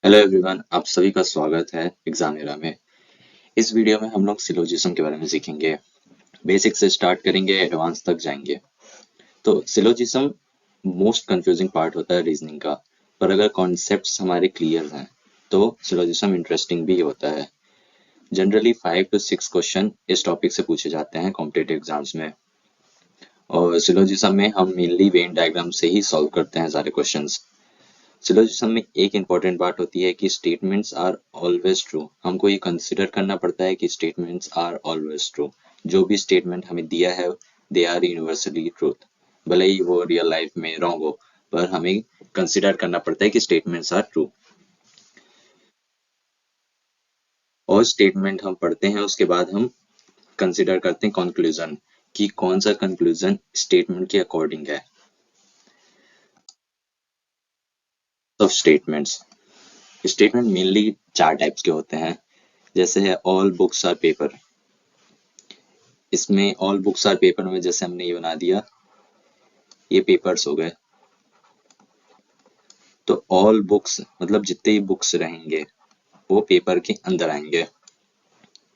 Hello everyone, आप सभी का स्वागत है एग्जामिनर में। इस वीडियो में हम लोग सिलोजिज्म के बारे में सीखेंगे। बेसिक से स्टार्ट करेंगे, एडवांस तक जाएंगे। तो सिलोजिज्म मोस्ट कंफ्यूजिंग पार्ट होता है रीजनिंग का, पर अगर कॉन्सेप्ट्स हमारे क्लियर हैं तो सिलोजिज्म इंटरेस्टिंग भी होता है। जनरली 5 to 6 क्वेश्चन इस टॉपिक से पूछे जाते हैं कॉम्पिटिटिव एग्जाम्स में, और सिलोजिज्म में हम मेनली वेन डायग्राम से ही सॉल्व करते हैं सारे क्वेश्चंस। सिलोजिज्म में एक इंपॉर्टेंट बात होती है कि स्टेटमेंट्स आर ऑलवेज ट्रू। हमको ये कंसिडर करना पड़ता है कि स्टेटमेंट्स आर ऑलवेज ट्रू। जो भी स्टेटमेंट हमें दिया है दे आर यूनिवर्सली ट्रूथ, भले ही वो रियल लाइफ में रॉन्ग हो, पर हमें कंसिडर करना पड़ता है कि स्टेटमेंट्स आर ट्रू। और स्टेटमेंट हम पढ़ते हैं, उसके बाद हम कंसिडर करते हैं कंक्लूजन, कि कौन सा कंक्लूजन स्टेटमेंट के अकॉर्डिंग है। Of statements, statement mainly 4 types के होते हैं। जैसे है ऑल बुक्स आर पेपर। इसमें ऑल बुक्स आर पेपर में जैसे हमने ये बना दिया, ये पेपर्स हो गए, तो ऑल बुक्स मतलब जितने ही बुक्स रहेंगे वो पेपर के अंदर आएंगे।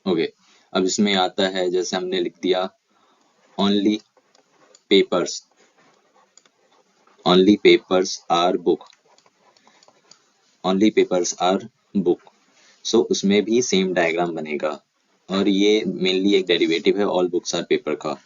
ओके, अब इसमें आता है जैसे हमने लिख दिया only papers, only papers or book, only papers or book. So उसमें भी सेम डायग्राम बनेगा, और ये मेनली एक डेरिवेटिव है ऑल बुक्स आर पेपर का।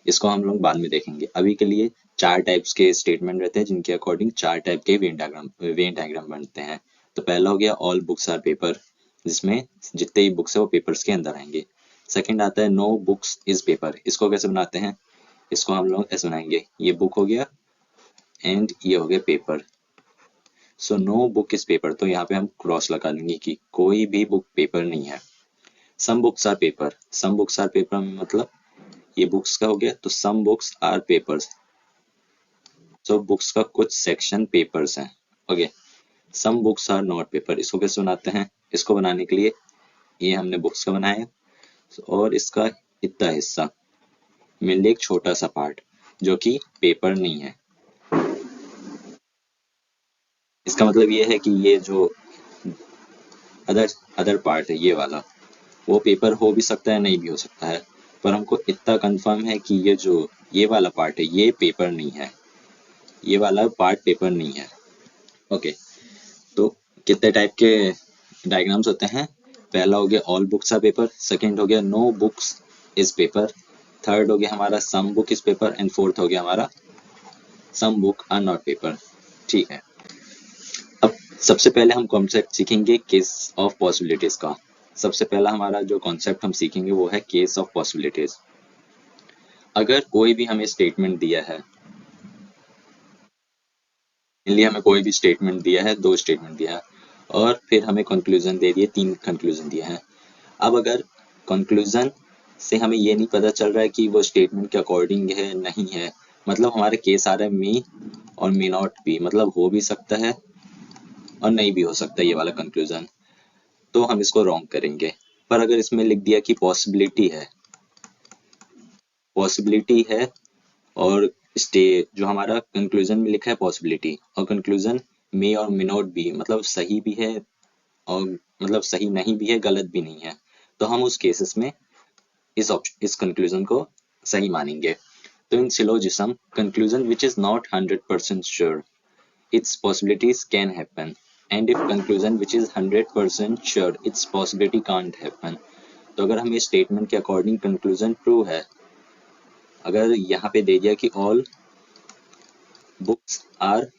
इसको हम लोग बाद में देखेंगे। अभी के लिए 4 टाइप्स के स्टेटमेंट रहते हैं जिनके अकॉर्डिंग 4 टाइप के वेन डायग्राम बनते हैं। तो पहला हो गया ऑल बुक्स आर पेपर, जिसमें जितने ही बुक्स है वो पेपर्स के अंदर आएंगे। सेकंड आता है नो बुक्स इज पेपर। इसको कैसे बनाते हैं, इसको हम लोग ऐसे बनाएंगे, ये बुक हो गया एंड ये हो गया paper. So no book is paper, तो यहाँ पे हम क्रॉस लगा देंगे कि कोई भी बुक पेपर नहीं है। Some books are paper, some books are paper मतलब ये बुक्स का हो गया, तो some books are papers, so books का कुछ सेक्शन पेपर्स हैं। Okay, some books are not paper. इसको कैसे बनाते हैं, इसको बनाने के लिए ये हमने बुक्स का बनाया और इसका इतना हिस्सा मेनली एक छोटा सा पार्ट जो कि पेपर नहीं है। इसका मतलब ये है कि ये जो अदर अदर पार्ट है ये वाला, वो पेपर हो भी सकता है नहीं भी हो सकता है, पर हमको इतना कंफर्म है कि ये जो ये वाला पार्ट है ये पेपर नहीं है, ये वाला पार्ट पेपर नहीं है। ओके, तो कितने टाइप के डायग्राम्स होते हैं। पहला हो गया all books are paper, second हो गया no books is paper, third हो गया हमारा some book is paper, and fourth हो गया हमारा some book are not paper. ठीक है, अब सबसे पहले हम कॉन्सेप्ट सीखेंगे केस ऑफ पॉसिबिलिटीज का। सबसे पहला हमारा जो कॉन्सेप्ट हम सीखेंगे वो है केस ऑफ पॉसिबिलिटीज। अगर कोई भी हमें स्टेटमेंट दिया है, इसलिए हमें कोई भी स्टेटमेंट दिया है, 2 स्टेटमेंट दिया है, और फिर हमें कंक्लूजन दे दिए, 3 कंक्लूजन दिए हैं। अब अगर कंक्लूजन से हमें ये नहीं पता चल रहा है कि वो स्टेटमेंट के अकॉर्डिंग है नहीं है, मतलब हमारा केस आ रहा है मी और मे नॉट बी, मतलब हो भी सकता है और नहीं भी हो सकता ये वाला कंक्लूजन, तो हम इसको रॉन्ग करेंगे। पर अगर इसमें लिख दिया कि पॉसिबिलिटी है, पॉसिबिलिटी है, और स्टे जो हमारा कंक्लूजन में लिखा है पॉसिबिलिटी, और कंक्लूजन मे और मे नॉट बी मतलब सही भी है और मतलब सही नहीं भी है, गलत भी नहीं है, तो हम उस केसेस में इस कंक्लूजन को सही मानेंगे। तो in syllogism, conclusion which is not 100% sure its possibilities can happen, and if conclusion which is 100% sure its possibility can't happen। तो अगर हमें स्टेटमेंट के अकॉर्डिंग कंक्लूजन ट्रू है, अगर यहाँ पे दे दिया कि ऑल बुक्स आर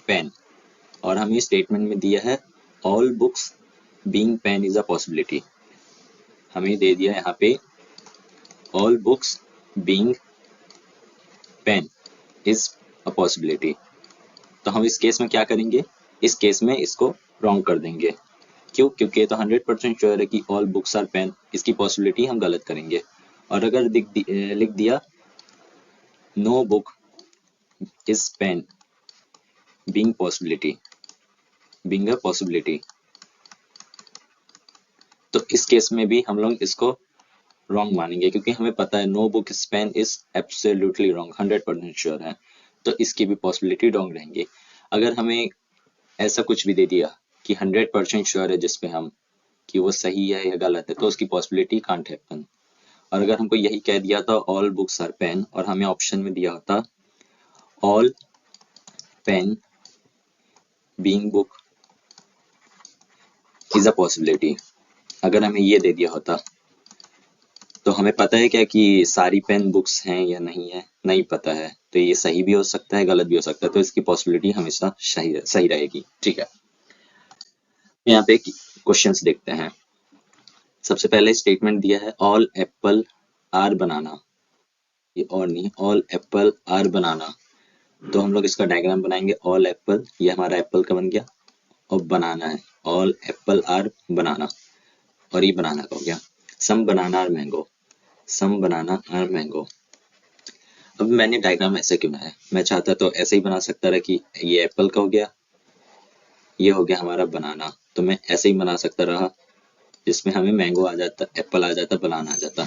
पेन, और हमें स्टेटमेंट में दिया है all books being pen is a possibility, हमें दे दिया यहाँ पे all books being pen is a possibility, तो हम इस केस में क्या करेंगे, इस केस में इसको रॉन्ग कर देंगे। क्यों, क्योंकि ये तो 100% श्योर है कि ऑल बुक्स आर पेन, इसकी पॉसिबिलिटी हम गलत करेंगे। और अगर लिख दिया no book is pen being possibility, being a possibility, तो इस केस में भी हम लोग इसको रॉन्ग मानेंगे, क्योंकि हमें पता है no book is pen is absolutely wrong, 100% sure है, तो इसकी भी पॉसिबिलिटी रॉन्ग रहेंगे। अगर हमें ऐसा कुछ भी दे दिया कि 100% श्योर है जिस पे हम कि वो सही है या गलत है, तो उसकी पॉसिबिलिटी कांट हैपन। और अगर हमको यही कह दिया था ऑल बुक्स आर पेन और हमें ऑप्शन में दिया होता all pen being book is a possibility, अगर हमें ये दे दिया होता तो हमें पता है क्या कि सारी पेन बुक्स हैं या नहीं है, नहीं पता है, तो ये सही भी हो सकता है गलत भी हो सकता है, तो इसकी पॉसिबिलिटी हमेशा सही रहेगी। ठीक है, यहाँ पे क्वेश्चंस देखते हैं। सबसे पहले स्टेटमेंट दिया है ऑल एप्पल आर बनाना, ये और नहीं, ऑल एप्पल आर बनाना, तो हम लोग इसका डायग्राम बनाएंगे। ऑल एप्पल, ये हमारा एप्पल का बन गया, और बनाना है ऑल एप्पल आर बनाना, और ये बनाना का हो गया। Some banana are mango, some banana are mango. अब मैंने डायग्राम ऐसे क्यों बनाया, मैं चाहता तो ऐसे ही बना सकता रहा कि ये एप्पल का हो गया, ये हो गया हमारा बनाना, तो मैं ऐसे ही बना सकता रहा जिसमें हमें मैंगो आ जाता, एप्पल आ जाता, बनाना आ जाता।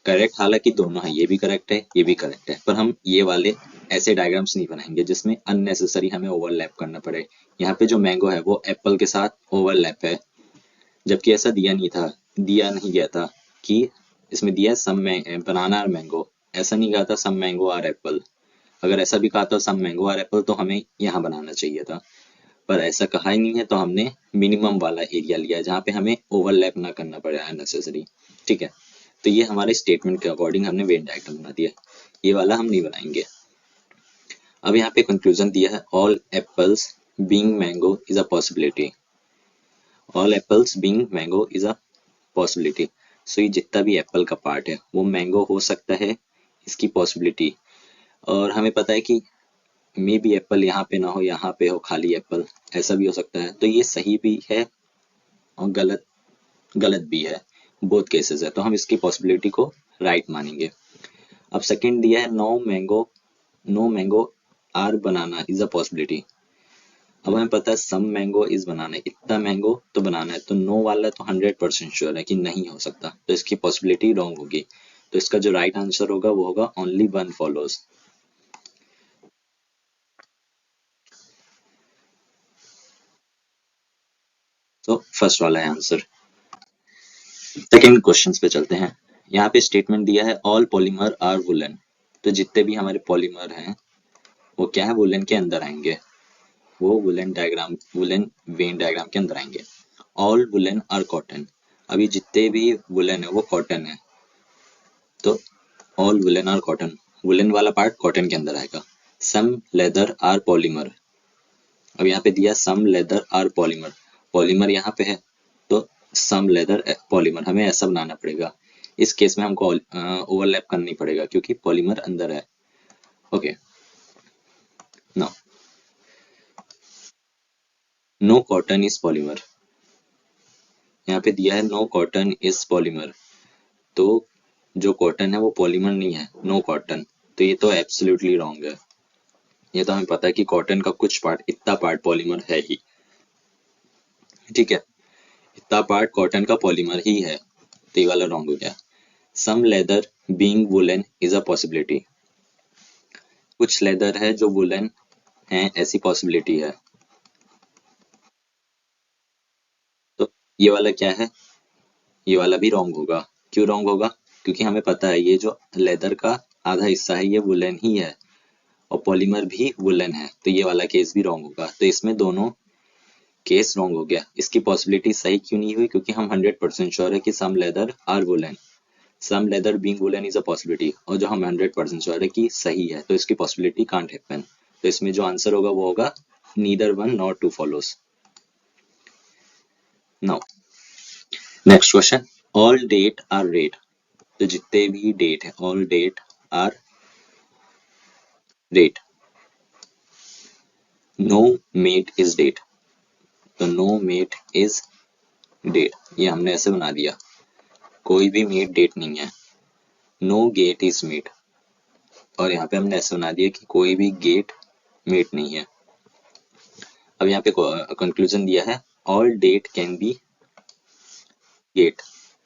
करेक्ट, हालांकि दोनों है, ये भी करेक्ट है ये भी करेक्ट है, पर हम ये वाले ऐसे डायग्राम्स नहीं बनाएंगे जिसमें अननेसेसरी हमें ओवरलैप करना पड़े। यहाँ पे जो मैंगो है वो एप्पल के साथ ओवरलैप है, जबकि ऐसा दिया नहीं था, दिया नहीं गया था कि इसमें दिया है सम में बनाना और मैंगो, ऐसा नहीं कहा था सम मैंगो और एप्पल। अगर ऐसा भी कहा था सम मैंगो और एप्पल तो हमें यहाँ बनाना चाहिए था, पर ऐसा कहा ही नहीं है, तो हमने मिनिमम वाला एरिया लिया जहाँ पे हमें ओवरलैप ना करना पड़े अननेसेसरी। ठीक है, तो ये हमारे स्टेटमेंट के अकॉर्डिंग हमने वेन डायग्राम बना दिया, ये वाला हम नहीं बनाएंगे। अब यहाँ पे कंक्लूजन दिया है all apples being mango is a possibility, all apples being mango is a possibility. So ये जितना भी एप्पल का पार्ट है वो मैंगो हो सकता है, इसकी पॉसिबिलिटी। और हमें पता है कि मे बी एप्पल यहाँ पे ना हो, यहाँ पे हो खाली एप्पल, ऐसा भी हो सकता है, तो ये सही भी है और गलत गलत भी है, बोथ केसेस है, तो हम इसकी पॉसिबिलिटी को राइट मानेंगे। अब सेकंड दिया है no mango are banana is a possibility. अब हमें पता है सम मैंगो इज बनाना है, इतना मैंगो तो बनाना है, तो नो वाला तो 100% श्योर है कि नहीं हो सकता, तो इसकी पॉसिबिलिटी रॉन्ग होगी, तो इसका जो राइट आंसर होगा वो होगा ओनली वन फॉलोज। तो फर्स्ट वाला है आंसर। सेकेंड क्वेश्चन पे चलते हैं। यहाँ पे स्टेटमेंट दिया है ऑल पॉलीमर आर वुलन, तो जितने भी हमारे पॉलीमर हैं वो क्या है, वुलन के अंदर आएंगे, वो वुलन वेन डायग्राम के अंदर आएंगे। ऑल वुलन आर कॉटन, अभी जितने भी वुलन है वो कॉटन है, तो all woollen are cotton, woollen वाला पार्ट कॉटन के अंदर आएगा। सम लेदर आर पॉलीमर, अब यहाँ पे दिया सम लेदर आर पॉलीमर, पॉलीमर यहाँ पे है, तो सम लेदर पॉलीमर हमें ऐसा बनाना पड़ेगा। इस केस में हमको ओवरलैप करना नहीं पड़ेगा क्योंकि पॉलीमर अंदर है। Okay, now no cotton is polymer, यहाँ पे दिया है नो कॉटन इज पॉलीमर, तो जो कॉटन है वो पॉलीमर नहीं है, नो कॉटन, तो ये तो एब्सोल्युटली रॉन्ग है। ये तो हमें पता है कि कॉटन का कुछ पार्ट, इतना पार्ट पॉलीमर है ही, ठीक है, इतना पार्ट कॉटन का पॉलीमर ही है, तो ये वाला रॉन्ग हो गया। Some leather being woollen is a possibility, कुछ लेदर है जो वुलन है, ऐसी पॉसिबिलिटी है, तो ये वाला क्या है, ये वाला भी रॉन्ग होगा। क्यों रॉन्ग होगा, क्योंकि हमें पता है ये जो लेदर का आधा हिस्सा है ये वुलन ही है और पॉलीमर भी वुलन है, तो ये वाला केस भी रॉन्ग होगा, तो इसमें दोनों केस रॉन्ग हो गया। इसकी पॉसिबिलिटी सही क्यों नहीं हुई, क्योंकि हम 100% श्योर है कि some leather are woollen, some leather being woollen is a possibility, और जो हम 100% श्योर है कि सही है, तो इसकी पॉसिबिलिटी कांट हैपन, तो इसमें जो आंसर होगा वो होगा neither one nor two follows. Now next question, all date are red, तो जितने भी डेट है all date are date, no mate is date, तो नो मेट इज डेट, ये हमने ऐसे बना दिया, कोई भी मेट डेट नहीं है। नो गेट इज मेट, और यहाँ पे हमने ऐसे बना दिया कि कोई भी गेट मेट नहीं है। अब यहाँ पे कंक्लूजन दिया है all date can be gate,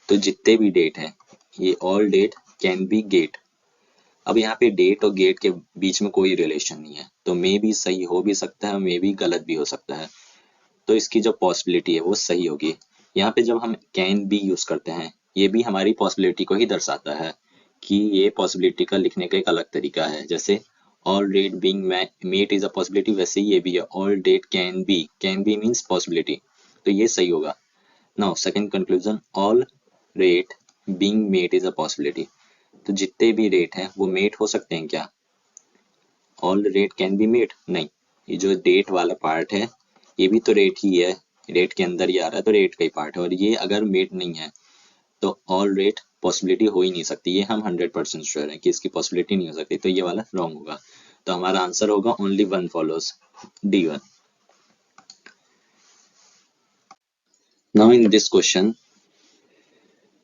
तो जितने भी डेट हैं ये all date can be gate. अब यहाँ पे डेट और गेट के बीच में कोई रिलेशन नहीं है, तो मे भी सही हो भी सकता है, मे भी गलत भी हो सकता है, तो इसकी जो पॉसिबिलिटी है वो सही होगी। यहाँ पे जब हम कैन बी यूज करते हैं, ये भी हमारी पॉसिबिलिटी को ही दर्शाता है कि ये पॉसिबिलिटी का लिखने का एक अलग तरीका है। जैसे all date being mate is a possibility, वैसे ही ये भी है all date can be means possibility, तो ये सही होगा। Now second conclusion, all rate being mate is a possibility, तो जितने भी रेट हैं वो मेट हो सकते हैं क्या? All rate can be mate, नहीं, ये जो डेट वाला पार्ट है ये भी तो रेट ही है, रेट के अंदर ही आ रहा है, तो रेट का ही पार्ट है, और ये अगर मेट नहीं है तो ऑल रेट पॉसिबिलिटी हो ही नहीं सकती, ये हम 100% श्योर है कि इसकी पॉसिबिलिटी नहीं हो सकती, तो ये वाला रॉन्ग होगा। तो हमारा आंसर होगा only one follows, D1। Now in this question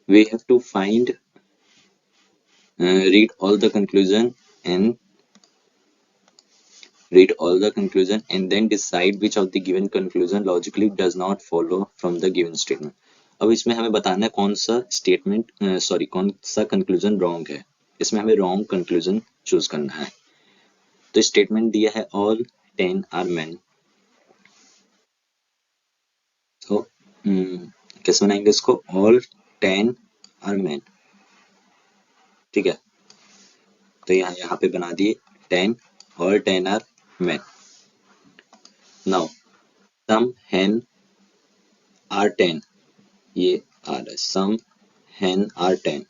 we have to find read all the conclusion and read all the conclusion and then decide which of the given conclusion logically does not follow from the given statement। अब इसमें हमें बताना है कौन सा statement कौन सा conclusion wrong है, इसमें हमें रॉन्ग कंक्लूजन चूज करना है। तो स्टेटमेंट दिया है ऑल 10 आर मैन, तो कैसे बनाएंगे इसको, ऑल 10 आर मैन, ठीक है, तो यहाँ पे बना दिए 10, all 10 are man. Now some hen are 10, ये आ रहा है सम hen आर 10,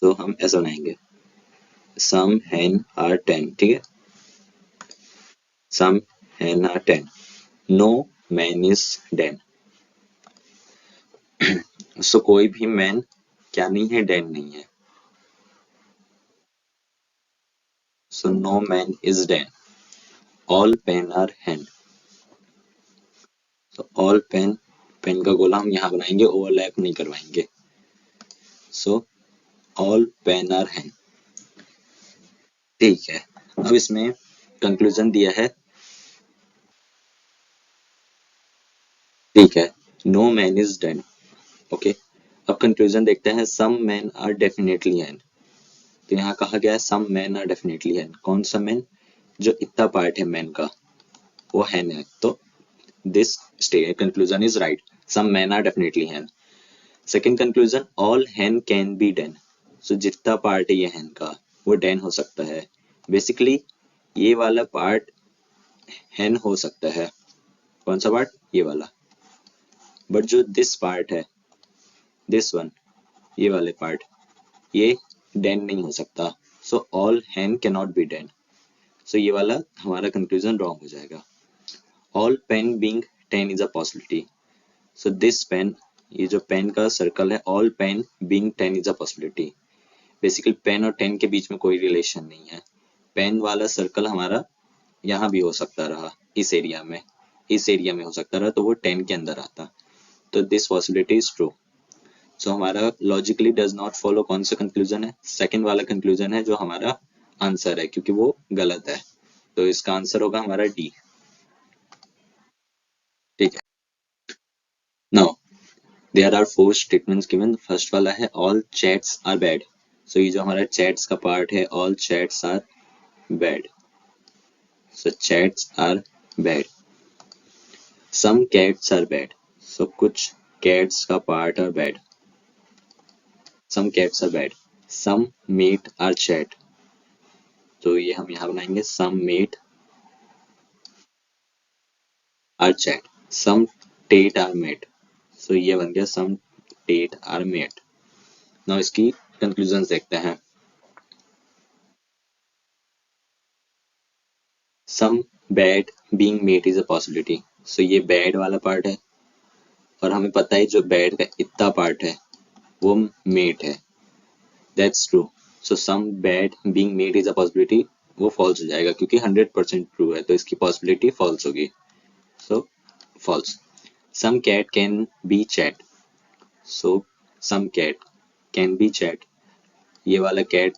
तो हम ऐसा बनाएंगे सम hen आर 10, ठीक है, some hen are 10, no man is dead, so कोई भी मैन क्या नहीं है, डेड नहीं है, so no man is dead, all pen are hen, तो ऑल पेन, पेन का गोला हम यहाँ बनाएंगे, ओवरलैप नहीं करवाएंगे, so all pen are hen, ठीक है। अब इसमें कंक्लूजन दिया है, ठीक है, no man is dead, okay. अब कंक्लूजन देखते हैं, some man are definitely hen, तो यहाँ कहा गया है some man are definitely hen, कौन सा मैन, जो इतना पार्ट है मैन का वो hen है, तो this conclusion is right, some man are definitely hen। Second conclusion, all hen can be den, so जितना पार्ट है ये hen का वो den हो सकता है, बेसिकली ये वाला पार्ट hen हो सकता है, कौन सा पार्ट, ये वाला, बट जो दिस पार्ट है, दिस वन, ये वाले पार्ट, ये den नहीं हो सकता, so all hen can not be den, so ये वाला हमारा कंक्लूजन रॉन्ग हो जाएगा। All pen being 10 is a possibility, so this pen, ये जो पेन का सर्कल है, all pen being 10 is a possibility, basically pen और 10 के बीच में कोई रिलेशन नहीं है, पेन वाला सर्कल हमारा यहाँ भी हो सकता रहा, इस एरिया में, इस एरिया में हो सकता रहा, तो वो 10 के अंदर आता, तो दिस पॉसिबिलिटी इज ट्रू। सो हमारा लॉजिकली डज नॉट फॉलो कौन सा कंक्लूजन है, सेकंड वाला कंक्लूजन है जो हमारा आंसर है, क्योंकि वो गलत है, तो इसका आंसर होगा हमारा D, ठीक है। Now there are 4 statements given, first वाला है all chats are bad, so ये जो हमारा चैट्स का पार्ट है, all chats are bad, so chats are bad. Some cats are bad, so कुछ कैट्स का part are bad, some cats are bad. Some mate are chat, तो ये हम यहाँ बनाएंगे some mate are chat. Some tate are mate, so ये बन गया सम टेट आर मेट। नाउ इसकी कंक्लूजन देखते हैं, some bad being mate is a possibility, so ये बैड वाला पार्ट है, और हमें पता है जो बैड का इतना पार्ट है वो मेट है, that's true, so some bad being mate is a possibility वो फॉल्स हो जाएगा, क्योंकि 100% ट्रू है, तो इसकी पॉसिबिलिटी फॉल्स होगी, so false. Some cat can be chat, so some cat can be chat, ये वाला कैट,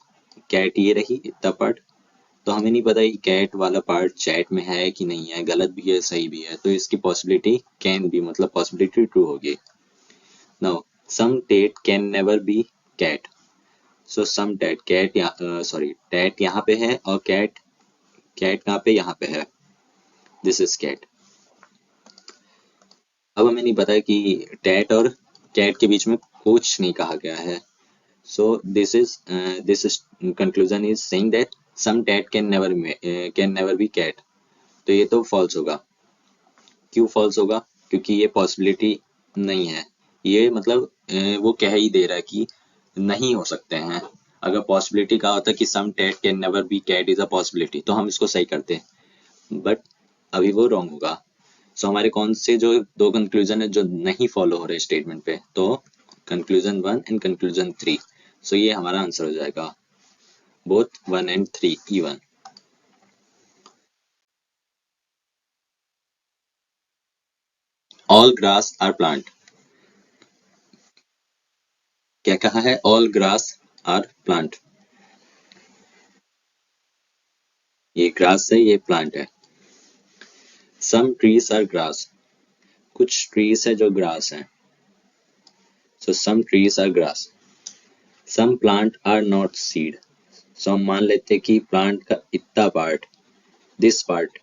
कैट ये रही इतना पार्ट, तो हमें नहीं पता कि कैट वाला पार्ट चैट में है कि नहीं है, गलत भी है सही भी है, तो इसकी पॉसिबिलिटी कैन बी मतलब पॉसिबिलिटी ट्रू होगी। Now some tet can never be cat, so some tet, cat tat यहाँ पे है और कैट, कैट कहाँ पे, यहाँ पे है, दिस इज कैट। अब हमें नहीं पता है कि टैट और कैट के बीच में कुछ नहीं कहा गया है। So this is conclusion is saying that some tat can never be cat. तो ये तो फॉल्स होगा। क्यों फॉल्स होगा? क्योंकि ये पॉसिबिलिटी नहीं है। ये मतलब वो कह ही दे रहा है कि नहीं हो सकते हैं। अगर पॉसिबिलिटी कहा होता कि some tat can never be cat is a possibility तो हम इसको सही करते, बट अभी वो रॉन्ग होगा। सो हमारे कौन से जो दो कंक्लूजन है जो नहीं फॉलो हो रहे स्टेटमेंट पे, तो कंक्लूजन 1 एंड कंक्लूजन 3। सो ये हमारा आंसर हो जाएगा, both 1 and 3 even. All grass are plant. क्या कहा है? All grass are plant. ये ग्रास है, ये प्लांट है। Some trees are grass. कुछ ट्रीज है जो ग्रास है। So some trees are grass. Some plant are not seed. So हम मान लेते हैं कि प्लांट का इतना part, this part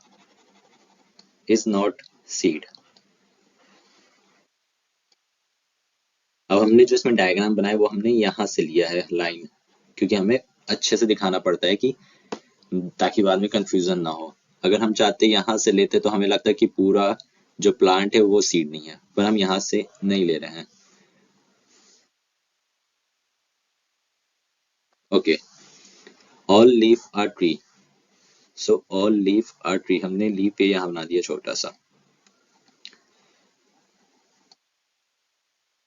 is not seed. अब हमने जो इसमें डायग्राम बनाया वो हमने यहाँ से लिया है लाइन, क्योंकि हमें अच्छे से दिखाना पड़ता है कि ताकि बाद में कंफ्यूजन ना हो। अगर हम चाहते यहाँ से लेते तो हमें लगता है कि पूरा जो प्लांट है वो सीड नहीं है, पर हम यहाँ से नहीं ले रहे हैं। Okay, all leaf are tree. So all leaf are tree, हमने लीफ पे यहाँ बना दिया छोटा सा।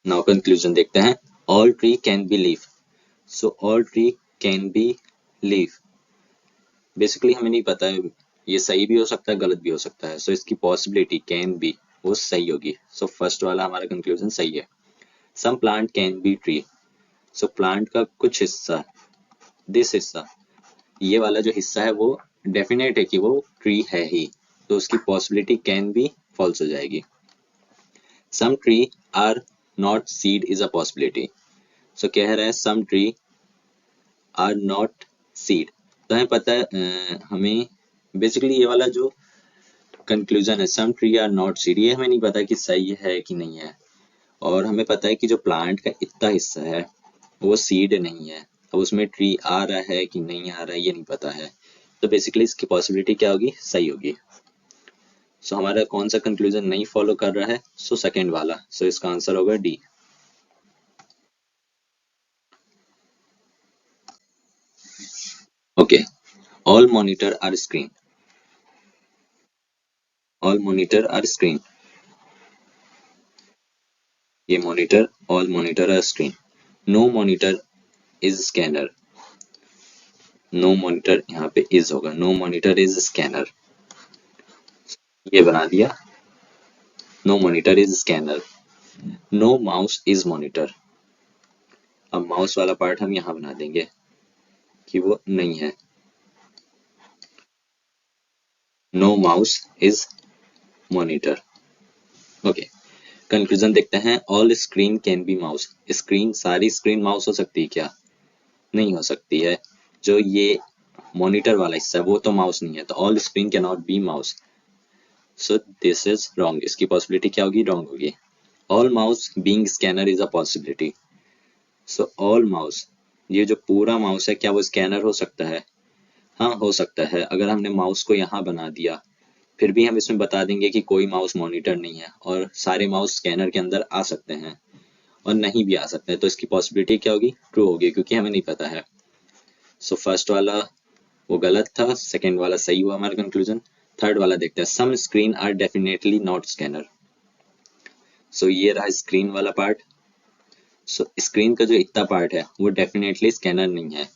नाउ कंक्लूजन देखते हैं। All tree can be leaf. So all tree can be leaf. Basically हमें नहीं पता है, ये सही भी हो सकता है गलत भी हो सकता है। सो इसकी पॉसिबिलिटी कैन बी वो सही होगी। सो फर्स्ट वाला हमारा कंक्लूजन सही है। Some plant can be tree. So plant का कुछ हिस्सा, दिस हिस्सा, ये वाला जो हिस्सा है वो डेफिनेट है कि वो ट्री है ही, तो उसकी पॉसिबिलिटी कैन बी फॉल्स हो जाएगी। Some tree are not seed is a possibility. So कह रहा है some tree are not seed. तो हमें पता है हमें बेसिकली ये वाला जो कंक्लूजन है some tree are not seed, ये हमें नहीं पता कि सही है कि नहीं है। और हमें पता है कि जो प्लांट का इतना हिस्सा है वो सीड नहीं है। अब उसमें ट्री आ रहा है कि नहीं आ रहा है ये नहीं पता है, तो बेसिकली इसकी पॉसिबिलिटी क्या होगी? सही होगी। सो हमारा कौन सा कंक्लूजन नहीं फॉलो कर रहा है? सो सेकेंड वाला। सो इसका आंसर होगा D. Okay, all monitor are screen. All monitor are screen. ये monitor, all monitor are screen. No monitor is scanner. No monitor यहाँ पे इज होगा, नो मॉनिटर इज स्कैनर। ये बना दिया, no monitor is scanner. No mouse is monitor. अब mouse वाला part हम यहाँ बना देंगे कि वो नहीं है। No mouse is monitor. Okay, conclusion देखते हैं। All screen can be mouse. Screen, सारी स्क्रीन माउस हो सकती है क्या? नहीं हो सकती है। जो ये मॉनिटर वाला हिस्सा है वो तो माउस नहीं है, तो all screen can not B mouse. So this is wrong. इसकी पॉसिबिलिटी क्या होगी? रॉन्ग होगी। All mouse being scanner is a possibility. So all mouse, ये जो पूरा माउस है क्या वो स्कैनर हो सकता है? हाँ हो सकता है। अगर हमने माउस को यहाँ बना दिया, फिर भी हम इसमें बता देंगे कि कोई माउस मॉनिटर नहीं है और सारे माउस स्कैनर के अंदर आ सकते हैं और नहीं भी आ सकते हैं, तो इसकी पॉसिबिलिटी क्या होगी? ट्रू होगी, क्योंकि हमें नहीं पता है। सो फर्स्ट वाला वो गलत था, सेकेंड वाला सही हुआ हमारा कंक्लूजन। थर्ड वाला देखते हैं। Some screen are definitely not scanner. So ये रहा स्क्रीन वाला पार्ट। सो स्क्रीन का जो इतना पार्ट है वो डेफिनेटली स्कैनर नहीं है।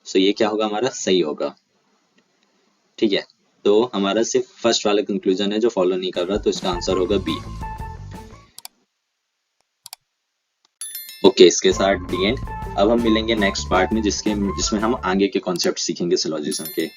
सो ये क्या होगा? हमारा सही होगा। ठीक है, तो हमारा सिर्फ फर्स्ट वाला कंक्लूजन है जो फॉलो नहीं कर रहा, तो इसका आंसर होगा बी। ओके, इसके साथ दी एंड। अब हम मिलेंगे नेक्स्ट पार्ट में जिसमें हम आगे के कॉन्सेप्ट सीखेंगे सिलोजिज्म के।